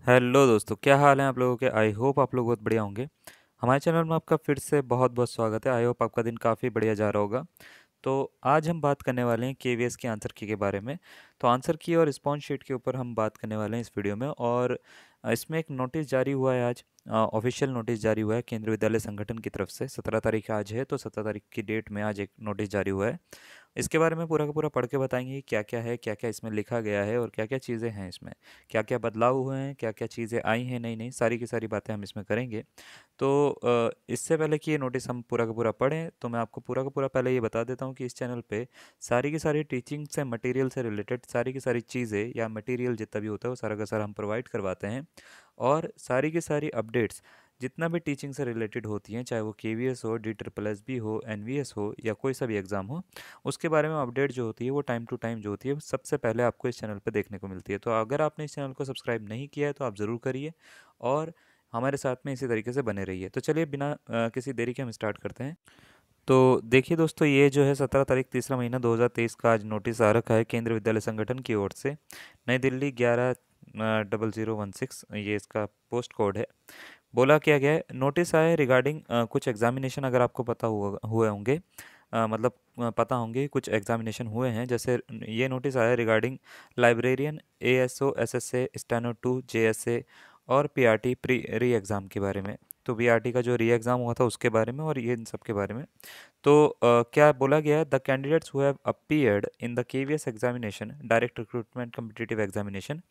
Hello दोस्तों, क्या हाल है आप लोगों के। आई होप आप लोग बहुत बढ़िया होंगे। हमारे चैनल में आपका फिर से बहुत बहुत स्वागत है। आई होप आपका दिन काफ़ी बढ़िया जा रहा होगा। तो आज हम बात करने वाले हैं केवीएस की आंसर की के बारे में। तो आंसर की और रिस्पॉन्स शीट के ऊपर हम बात करने वाले हैं इस वीडियो में। और इसमें एक नोटिस जारी हुआ है आज। ऑफिशियल नोटिस जारी हुआ है केंद्रीय विद्यालय संगठन की तरफ से। 17 तारीख आज है, तो 17 तारीख की डेट में आज एक नोटिस जारी हुआ है। इसके बारे में पूरा का पूरा पढ़ के बताएंगे कि क्या क्या है, क्या क्या इसमें लिखा गया है और क्या क्या चीज़ें हैं इसमें, क्या क्या बदलाव हुए हैं, क्या क्या चीज़ें आई हैं नई नई, सारी की सारी बातें हम इसमें करेंगे। तो इससे पहले कि ये नोटिस हम पूरा का पूरा पढ़ें, तो मैं आपको पूरा का पूरा पहले ये बता देता हूँ कि इस चैनल पे सारी की सारी टीचिंग से मटेरियल से रिलेटेड सारी की सारी चीज़ें या मटेरियल जितना भी होता है वो सारा का सारा हम प्रोवाइड करवाते हैं। और सारी की सारी अपडेट्स जितना भी टीचिंग से रिलेटेड होती हैं, चाहे वो केवीएस हो, डी ट्रिपल एस बी हो, एनवीएस हो या कोई सा भी एग्ज़ाम हो, उसके बारे में अपडेट जो होती है वो टाइम टू टाइम जो होती है वो सबसे पहले आपको इस चैनल पे देखने को मिलती है। तो अगर आपने इस चैनल को सब्सक्राइब नहीं किया है तो आप ज़रूर करिए और हमारे साथ में इसी तरीके से बने रहिए। तो चलिए बिना किसी देरी के हम स्टार्ट करते हैं। तो देखिए दोस्तों, ये जो है 17 तारीख तीसरा महीना 2023 का आज नोटिस आ रखा है केंद्रीय विद्यालय संगठन की ओर से। नई दिल्ली 110016 ये इसका पोस्ट कोड है। बोला क्या गया है, नोटिस आया रिगार्डिंग कुछ एग्जामिनेशन, अगर आपको पता हुए होंगे, मतलब पता होंगे कुछ एग्जामिनेशन हुए हैं। जैसे ये नोटिस आया regarding librarian, ASO, SSA, steno 2, JSA और पीआरटी प्री री एग्ज़ाम के बारे में। तो पीआरटी का जो री एग्ज़ाम हुआ था उसके बारे में और ये इन सब के बारे में। तो क्या बोला गया है, the candidates who have appeared in the KVS examination, direct recruitment competitive examination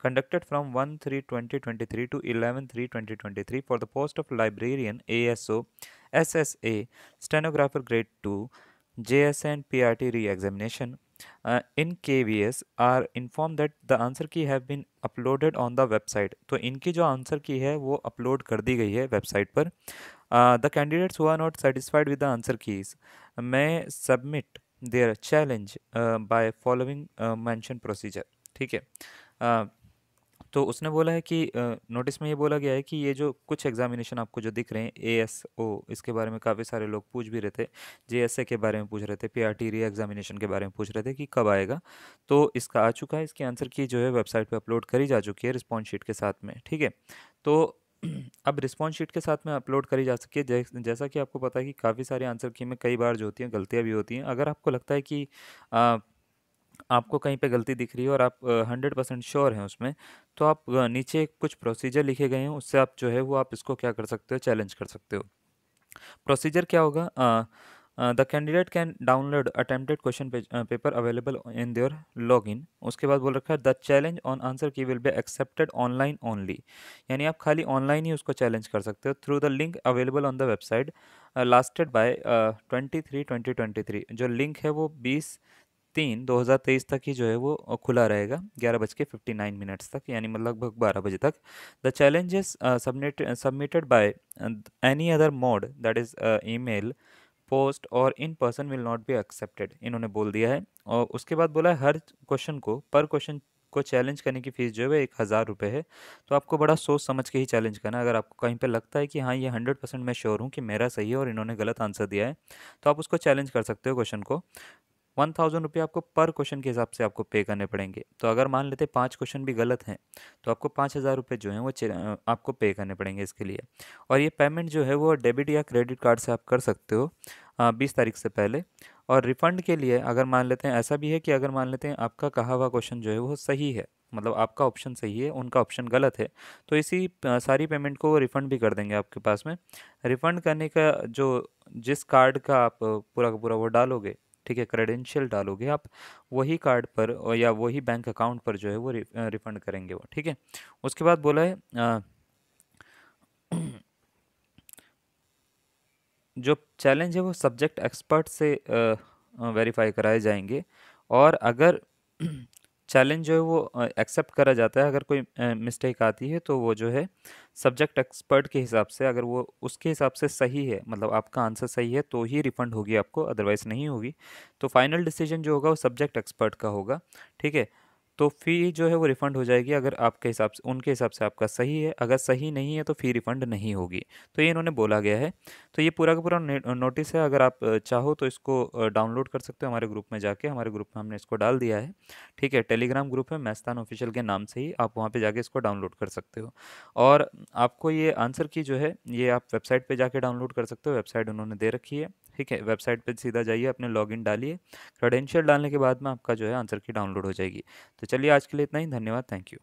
conducted from 1/3/2023 to 11/3/2023 for the post of librarian, ASO, SSA, stenographer grade 2, JSA and PRT re-examination in KVS are informed that the answer key have been uploaded on the website। तो इनकी जो answer की है वो upload कर दी गई है website पर। The candidates who are not satisfied with the answer keys may submit their challenge by following mentioned procedure। ठीक है। अ, तो उसने बोला है कि नोटिस में ये बोला गया है कि ये जो कुछ एग्जामिनेशन आपको जो दिख रहे हैं, एएसओ, इसके बारे में काफ़ी सारे लोग पूछ भी रहे थे। जेएसए के बारे में पूछ रहे थे, पीआरटी री एग्जामिनेशन के बारे में पूछ रहे थे कि कब आएगा। तो इसका आ चुका है, इसकी आंसर की जो है वेबसाइट पे अपलोड करी जा चुकी है रिस्पॉन्स शीट के साथ में। ठीक है। तो अब रिस्पॉन्स शीट के साथ में अपलोड करी जा सके, जैसा कि आपको पता है कि काफ़ी सारे आंसर की में कई बार जो होती हैं गलतियाँ भी होती हैं। अगर आपको लगता है कि आ, आपको कहीं पे गलती दिख रही है और आप 100% श्योर हैं उसमें, तो आप नीचे कुछ प्रोसीजर लिखे गए हैं, उससे आप जो है वो आप इसको क्या कर सकते हो, चैलेंज कर सकते हो। प्रोसीजर क्या होगा, the candidate can download attempted question paper available in their login. उसके बाद बोल रखा है द चैलेंज ऑन आंसर की will be accepted online only. यानी आप खाली ऑनलाइन ही उसको चैलेंज कर सकते हो through the link available on the website last date by 23/2023। जो लिंक है वो 20/3/2023 तक ही जो है वो खुला रहेगा, 11:59 तक, यानी मतलब लगभग 12 बजे तक। The challenge is submitted by any other mode, that is email, post और in person will not be accepted, इन्होंने बोल दिया है। और उसके बाद बोला है हर क्वेश्चन को, पर क्वेश्चन को चैलेंज करने की फ़ीस जो है 1,000 रुपये है। तो आपको बड़ा सोच समझ के ही चैलेंज करना है। अगर आपको कहीं पे लगता है कि हाँ ये 100% मैं श्योर हूँ कि मेरा सही है और इन्होंने गलत आंसर दिया है, तो आप उसको चैलेंज कर सकते हो क्वेश्चन को। 1,000 रुपये आपको पर क्वेश्चन के हिसाब से आपको पे करने पड़ेंगे। तो अगर मान लेते 5 क्वेश्चन भी गलत हैं, तो आपको 5,000 रुपये जो हैं वो आपको पे करने पड़ेंगे इसके लिए। और ये पेमेंट जो है वो डेबिट या क्रेडिट कार्ड से आप कर सकते हो 20 तारीख से पहले। और रिफ़ंड के लिए अगर मान लेते हैं, ऐसा भी है कि अगर मान लेते हैं आपका कहा हुआ क्वेश्चन जो है वो सही है, मतलब आपका ऑप्शन सही है, उनका ऑप्शन गलत है, तो इसी सारी पेमेंट को वो रिफ़ंड भी कर देंगे आपके पास में। रिफ़ंड करने का जो जिस कार्ड का आप पूरा का पूरा वो डालोगे, ठीक है, क्रेडेंशियल डालोगे आप, वही कार्ड पर या वही बैंक अकाउंट पर जो है वो रिफ़ंड करेंगे वो। ठीक है। उसके बाद बोला है जो चैलेंज है वो सब्जेक्ट एक्सपर्ट से वेरीफाई कराए जाएंगे। और अगर चैलेंज जो है वो एक्सेप्ट करा जाता है, अगर कोई मिस्टेक आती है तो वो जो है सब्जेक्ट एक्सपर्ट के हिसाब से, अगर वो उसके हिसाब से सही है, मतलब आपका आंसर सही है, तो ही रिफंड होगी आपको, अदरवाइज़ नहीं होगी। तो फाइनल डिसीजन जो होगा वो सब्जेक्ट एक्सपर्ट का होगा। ठीक है। तो फ़ी जो है वो रिफ़ंड हो जाएगी अगर आपके हिसाब से, उनके हिसाब से आपका सही है, अगर सही नहीं है तो फ़ी रिफ़ंड नहीं होगी। तो ये इन्होंने बोला गया है। तो ये पूरा का पूरा नोटिस है, अगर आप चाहो तो इसको डाउनलोड कर सकते हो हमारे ग्रुप में जाके, हमारे ग्रुप में हमने इसको डाल दिया है। ठीक है, टेलीग्राम ग्रुप है मैस्तान ऑफिशियल के नाम से ही, आप वहाँ पे जाके इसको डाउनलोड कर सकते हो। और आपको ये आंसर की जो है ये आप वेबसाइट पे जाके डाउनलोड कर सकते हो, वेबसाइट उन्होंने दे रखी है। ठीक है, वेबसाइट पे सीधा जाइए, अपने लॉगिन डालिए, क्रेडेंशियल डालने के बाद में आपका जो है आंसर की डाउनलोड हो जाएगी। तो चलिए आज के लिए इतना ही, धन्यवाद, थैंक यू।